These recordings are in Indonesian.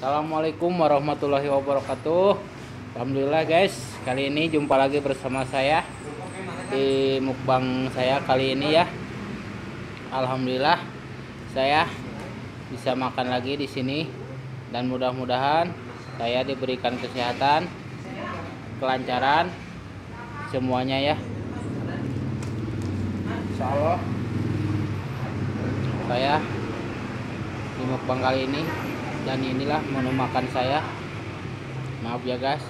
Assalamualaikum warahmatullahi wabarakatuh. Alhamdulillah guys, kali ini jumpa lagi bersama saya di mukbang saya kali ini ya. Alhamdulillah saya bisa makan lagi di sini dan mudah-mudahan saya diberikan kesehatan, kelancaran semuanya ya. Insyaallah saya di mukbang kali ini, dan inilah menu makan saya. Maaf ya guys,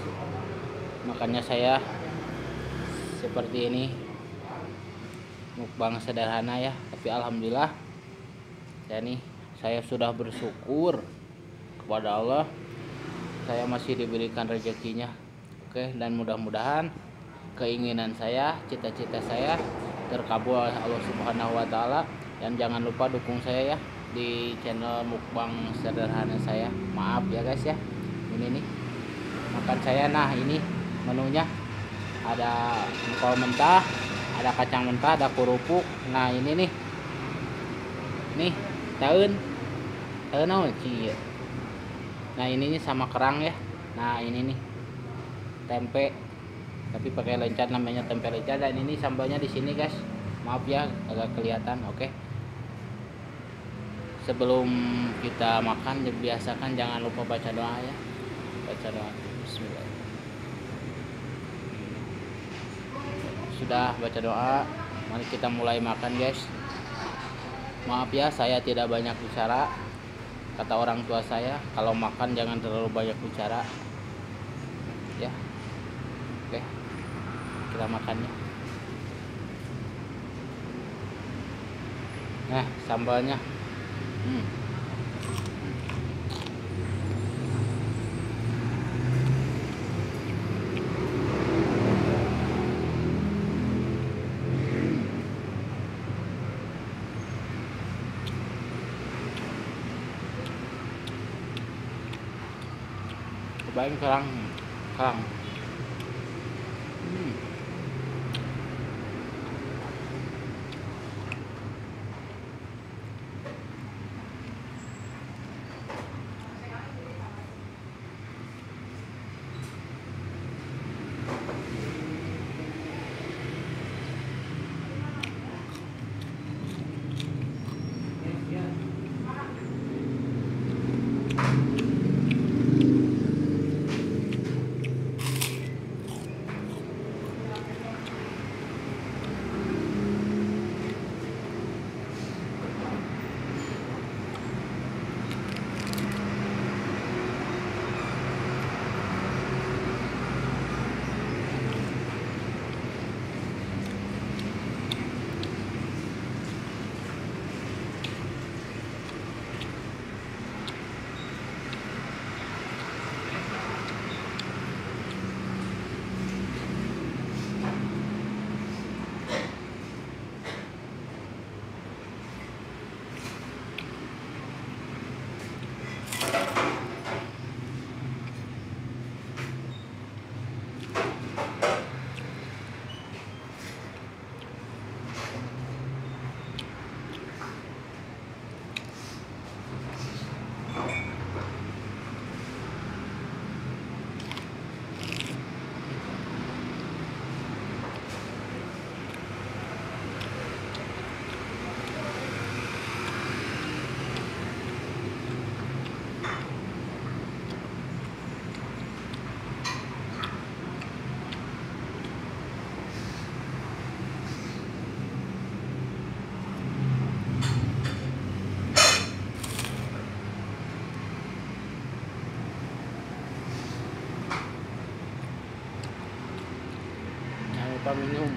makannya saya seperti ini, mukbang sederhana ya, tapi alhamdulillah saya sudah bersyukur kepada Allah, saya masih diberikan rezekinya. Oke, dan mudah-mudahan keinginan saya, cita-cita saya terkabul oleh Allah Subhanahu wa taala. Dan jangan lupa dukung saya ya di channel mukbang sederhana saya. Maaf ya guys ya, ini nih makan saya. Nah, ini menunya ada engkol mentah, ada kacang mentah, ada kerupuk. Nah, ini nih daun apa sih? Nah, ini nih sama kerang ya. Nah, ini nih tempe, tapi pakai lencat, namanya tempe lencat. Dan ini sambalnya di sini guys, maaf ya agak kelihatan. Oke, sebelum kita makan dibiasakan jangan lupa baca doa ya. Baca doa. Bismillah. Sudah baca doa, mari kita mulai makan guys. Maaf ya saya tidak banyak bicara. Kata orang tua saya, kalau makan jangan terlalu banyak bicara ya. Oke, kita makannya. Nah, sambalnya cobain kerang. minum.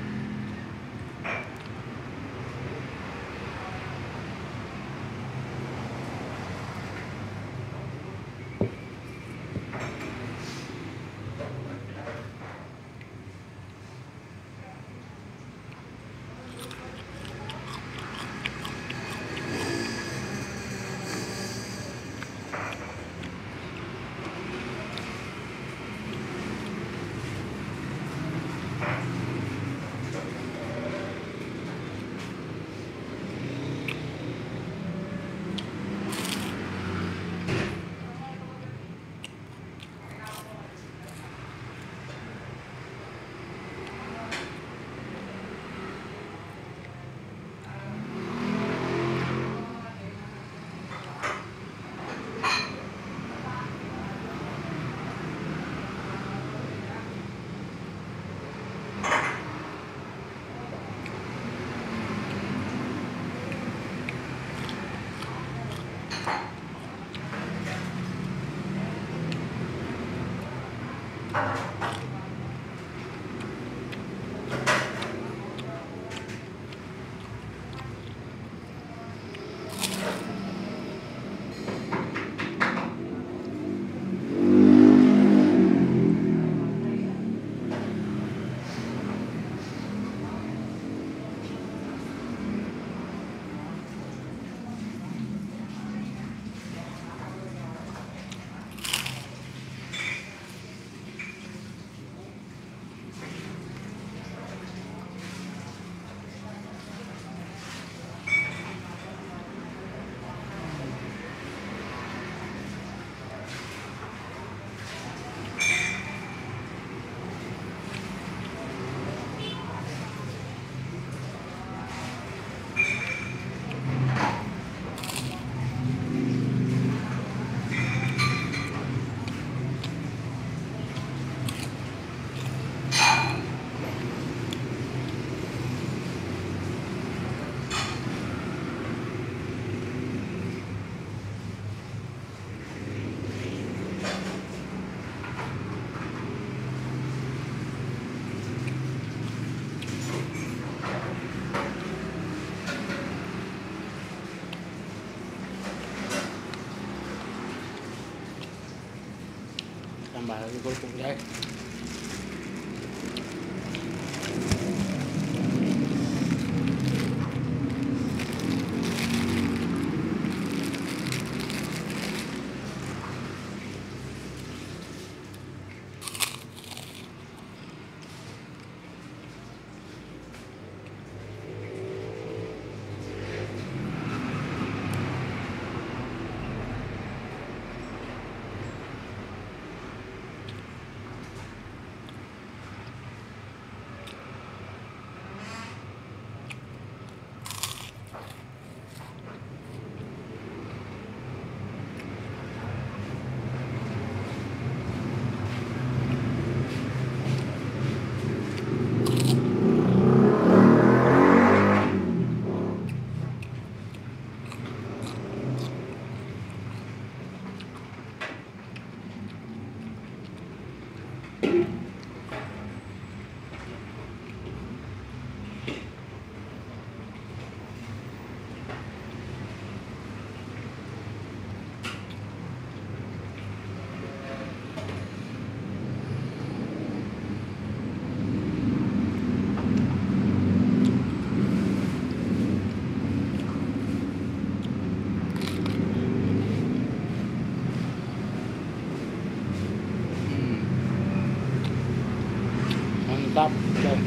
Tambah lagi kerupuk guys. Mantap guys.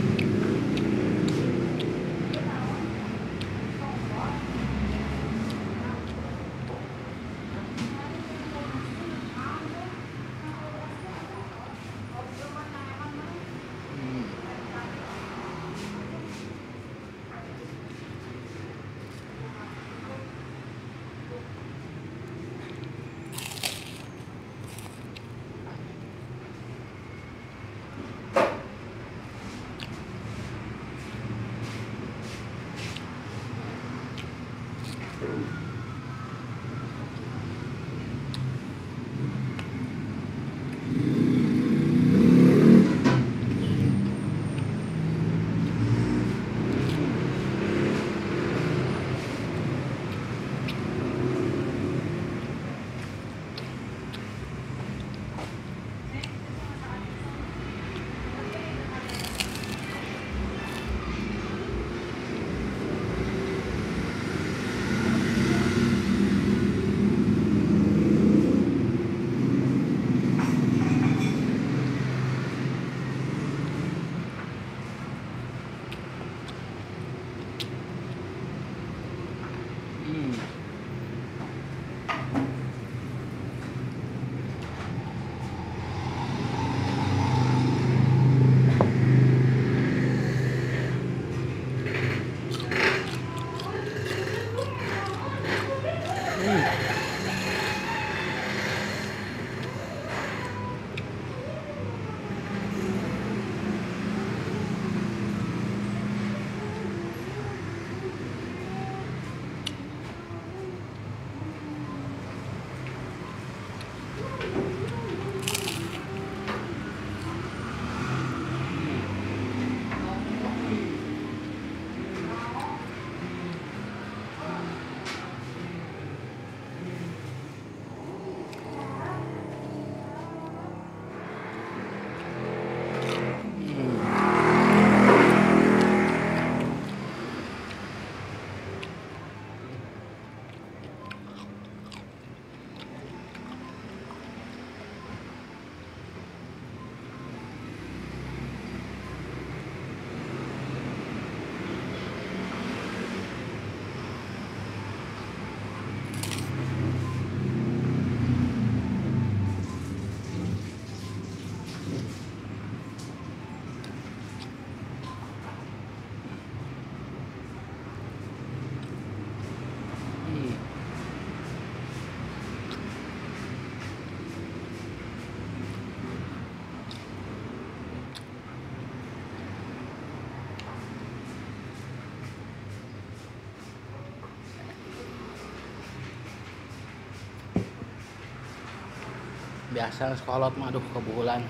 Biasa sekolot mah aduh kebulan.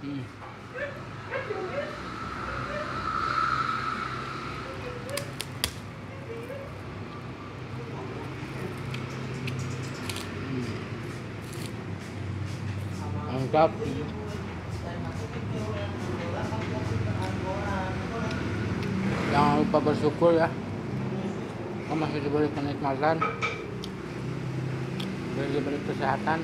Hmm. Mantap. Jangan lupa bersyukur ya, kita masih diberi kenikmatan, diberi kesehatan.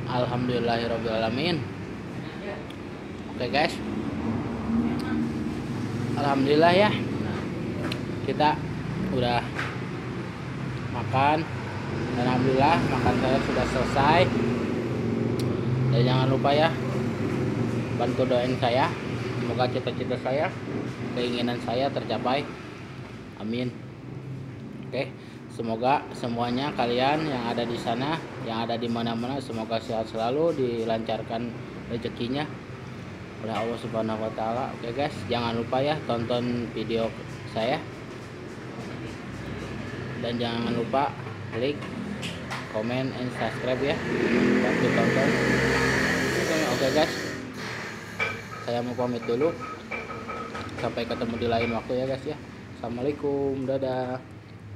Alhamdulillahirobbilalamin. Oke guys, alhamdulillah ya, kita udah makan. Dan alhamdulillah makan saya sudah selesai. Dan jangan lupa ya, bantu doain saya, semoga cita-cita saya, keinginan saya tercapai. Amin. Oke, semoga semuanya kalian yang ada di sana, yang ada di mana-mana, semoga sehat selalu, dilancarkan rezekinya oleh Allah Subhanahu wa taala. Oke guys, jangan lupa ya tonton video saya. Dan jangan lupa like, comment, and subscribe ya. Bantu tonton. Oke guys, saya mau pamit dulu. Sampai ketemu di lain waktu ya guys ya. Assalamualaikum, dadah.